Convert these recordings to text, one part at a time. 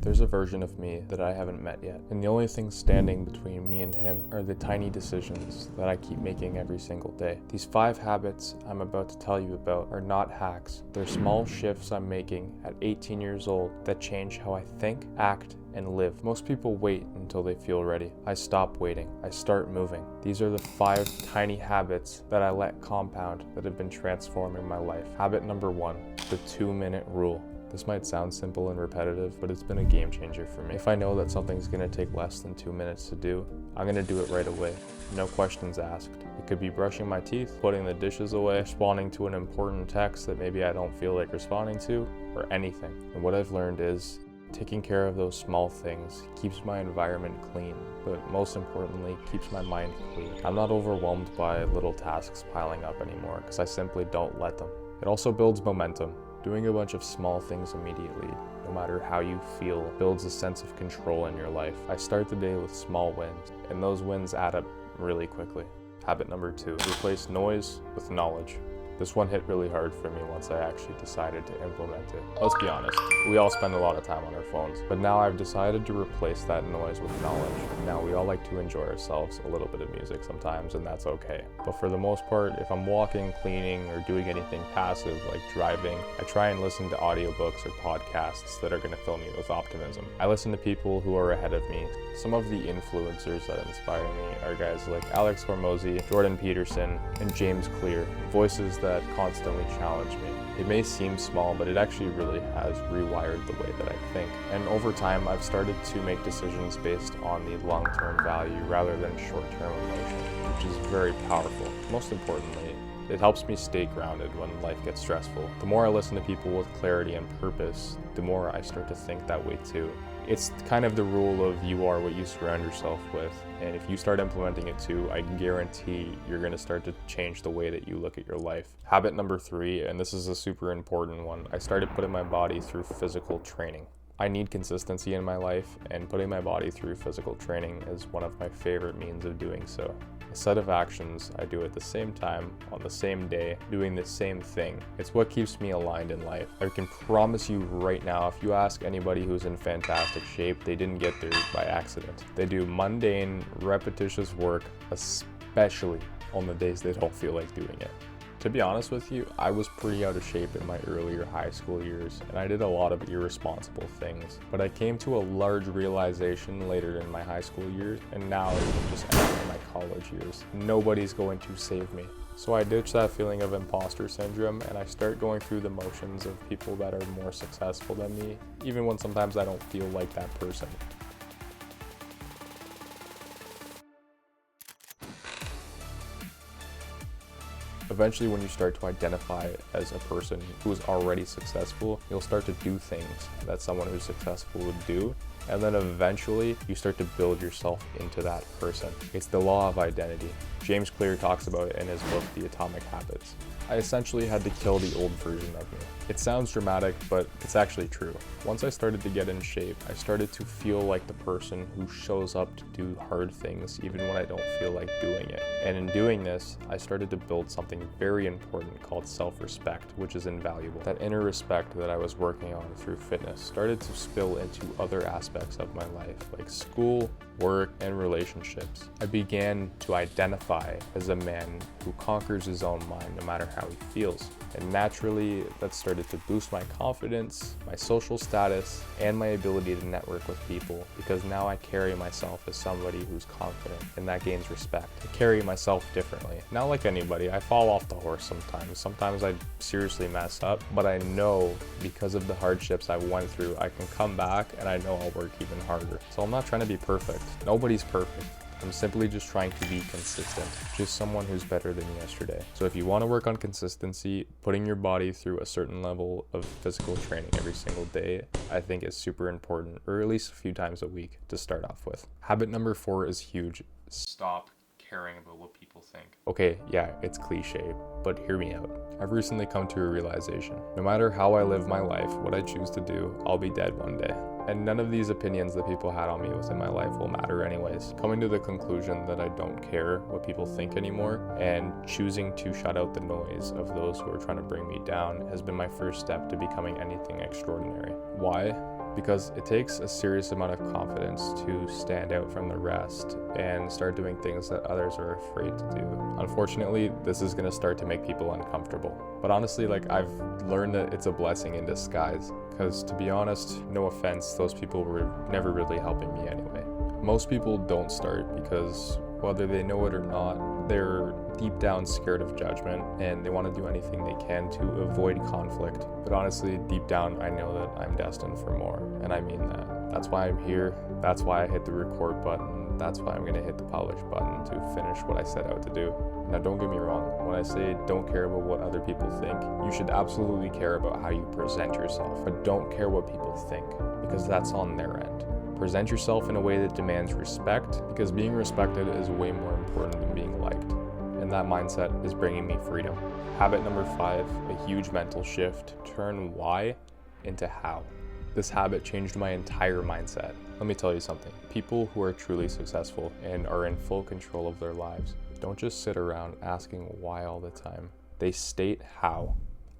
There's a version of me that I haven't met yet, and the only thing standing between me and him are the tiny decisions that I keep making every single day. These 5 habits I'm about to tell you about are not hacks. They're small shifts I'm making at 18 years old that change how I think, act, and live. Most people wait until they feel ready. I stop waiting. I start moving. These are the 5 tiny habits that I let compound that have been transforming my life. Habit number 1, the 2-minute rule. This might sound simple and repetitive, but it's been a game changer for me. If I know that something's gonna take less than 2 minutes to do, I'm gonna do it right away. No questions asked. It could be brushing my teeth, putting the dishes away, responding to an important text that maybe I don't feel like responding to, or anything. And what I've learned is taking care of those small things keeps my environment clean, but most importantly, keeps my mind clear. I'm not overwhelmed by little tasks piling up anymore because I simply don't let them. It also builds momentum. Doing a bunch of small things immediately, no matter how you feel, builds a sense of control in your life. I start the day with small wins, and those wins add up really quickly. Habit number 2, replace noise with knowledge. This one hit really hard for me once I actually decided to implement it. Let's be honest, we all spend a lot of time on our phones, but now I've decided to replace that noise with knowledge. Now we all like to enjoy ourselves a little bit of music sometimes, and that's okay. But for the most part, if I'm walking, cleaning, or doing anything passive like driving, I try and listen to audiobooks or podcasts that are gonna fill me with optimism. I listen to people who are ahead of me. Some of the influencers that inspire me are guys like Alex Hormozy, Jordan Peterson, and James Clear, voices that constantly challenge me. It may seem small, but it actually really has rewired the way that I think. And over time, I've started to make decisions based on the long-term value rather than short-term emotion, which is very powerful. Most importantly, it helps me stay grounded when life gets stressful. The more I listen to people with clarity and purpose, the more I start to think that way too. It's kind of the rule of you are what you surround yourself with. And if you start implementing it too, I guarantee you're going to start to change the way that you look at your life. Habit number 3, and this is a super important one, I started putting my body through physical training. I need consistency in my life, and putting my body through physical training is one of my favorite means of doing so. A set of actions I do at the same time, on the same day, doing the same thing. It's what keeps me aligned in life. I can promise you right now, if you ask anybody who's in fantastic shape, they didn't get there by accident. They do mundane, repetitious work, especially on the days they don't feel like doing it. To be honest with you, I was pretty out of shape in my earlier high school years, and I did a lot of irresponsible things. But I came to a large realization later in my high school years, and now even just entering my college years. Nobody's going to save me. So I ditch that feeling of imposter syndrome, and I start going through the motions of people that are more successful than me, even when sometimes I don't feel like that person. Eventually, when you start to identify as a person who is already successful, you'll start to do things that someone who's successful would do. And then eventually, you start to build yourself into that person. It's the law of identity. James Clear talks about it in his book, The Atomic Habits. I essentially had to kill the old version of me. It sounds dramatic, but it's actually true. Once I started to get in shape, I started to feel like the person who shows up to do hard things even when I don't feel like doing it. And in doing this, I started to build something very important called self-respect, which is invaluable. That inner respect that I was working on through fitness started to spill into other aspects of my life, like school, work, and relationships. I began to identify as a man who conquers his own mind no matter how he feels. And naturally, that started to boost my confidence, my social status, and my ability to network with people, because now I carry myself as somebody who's confident, and that gains respect. I carry myself differently. Not like anybody, I fall off the horse sometimes. Sometimes I seriously mess up, but I know because of the hardships I went through, I can come back and I know I'll work even harder. So I'm not trying to be perfect. Nobody's perfect. I'm simply just trying to be consistent, just someone who's better than yesterday. So if you want to work on consistency, putting your body through a certain level of physical training every single day, I think is super important, or at least a few times a week to start off with. Habit number 4 is huge. Stop caring about what people think. Okay, yeah, it's cliche, but hear me out. I've recently come to a realization. No matter how I live my life, what I choose to do, I'll be dead one day. And none of these opinions that people had on me within my life will matter anyways. Coming to the conclusion that I don't care what people think anymore, and choosing to shut out the noise of those who are trying to bring me down has been my first step to becoming anything extraordinary. Why? because it takes a serious amount of confidence to stand out from the rest and start doing things that others are afraid to do. Unfortunately, this is going to start to make people uncomfortable. But honestly, I've learned that it's a blessing in disguise, because to be honest, no offense, those people were never really helping me anyway. Most people don't start because whether they know it or not, they're deep down scared of judgment and they want to do anything they can to avoid conflict. But honestly, deep down, I know that I'm destined for more, and I mean that. That's why I'm here. That's why I hit the record button. That's why I'm going to hit the publish button to finish what I set out to do. Now, don't get me wrong. When I say don't care about what other people think, you should absolutely care about how you present yourself, but don't care what people think, because that's on their end. Present yourself in a way that demands respect, because being respected is way more important than being liked. And that mindset is bringing me freedom. Habit number 5, a huge mental shift. Turn why into how. This habit changed my entire mindset. Let me tell you something. People who are truly successful and are in full control of their lives don't just sit around asking why all the time. They state how.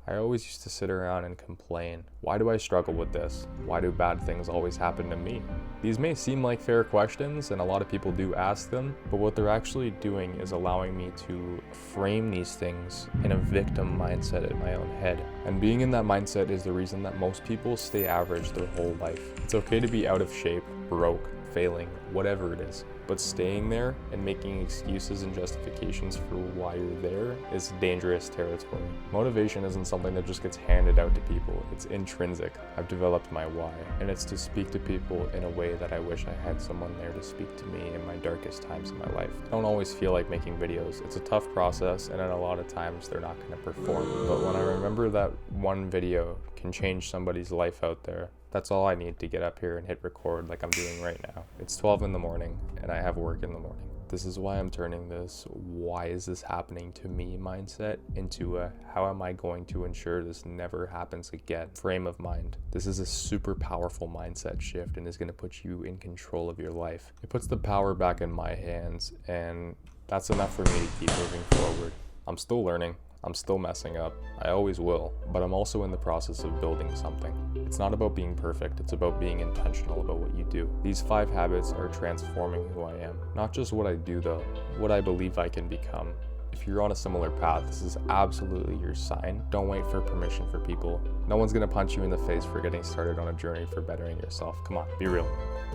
I always used to sit around and complain. Why do I struggle with this? Why do bad things always happen to me? These may seem like fair questions, and a lot of people do ask them, but what they're actually doing is allowing me to frame these things in a victim mindset in my own head. And being in that mindset is the reason that most people stay average their whole life. It's okay to be out of shape, broke, failing, whatever it is. But staying there and making excuses and justifications for why you're there is dangerous territory. Motivation isn't something that just gets handed out to people. It's intrinsic. I've developed my why, and it's to speak to people in a way that I wish I had someone there to speak to me in my darkest times in my life. I don't always feel like making videos. It's a tough process, and at a lot of times they're not going to perform. But when I remember that one video can change somebody's life out there, that's all I need to get up here and hit record like I'm doing right now. It's 12 in the morning and I have work in the morning. This is why I'm turning this why is this happening to me mindset into a how am I going to ensure this never happens again frame of mind. This is a super powerful mindset shift and is going to put you in control of your life. It puts the power back in my hands, and that's enough for me to keep moving forward. I'm still learning. I'm still messing up. I always will, but I'm also in the process of building something. It's not about being perfect, it's about being intentional about what you do. These 5 habits are transforming who I am. Not just what I do though, what I believe I can become. If you're on a similar path, this is absolutely your sign. Don't wait for permission for people. No one's gonna punch you in the face for getting started on a journey for bettering yourself. Come on, be real.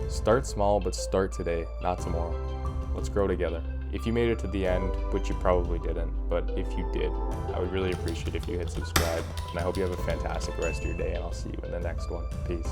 Start small, but start today, not tomorrow. Let's grow together. If you made it to the end, which you probably didn't, but if you did, I would really appreciate if you hit subscribe, and I hope you have a fantastic rest of your day, and I'll see you in the next one. Peace.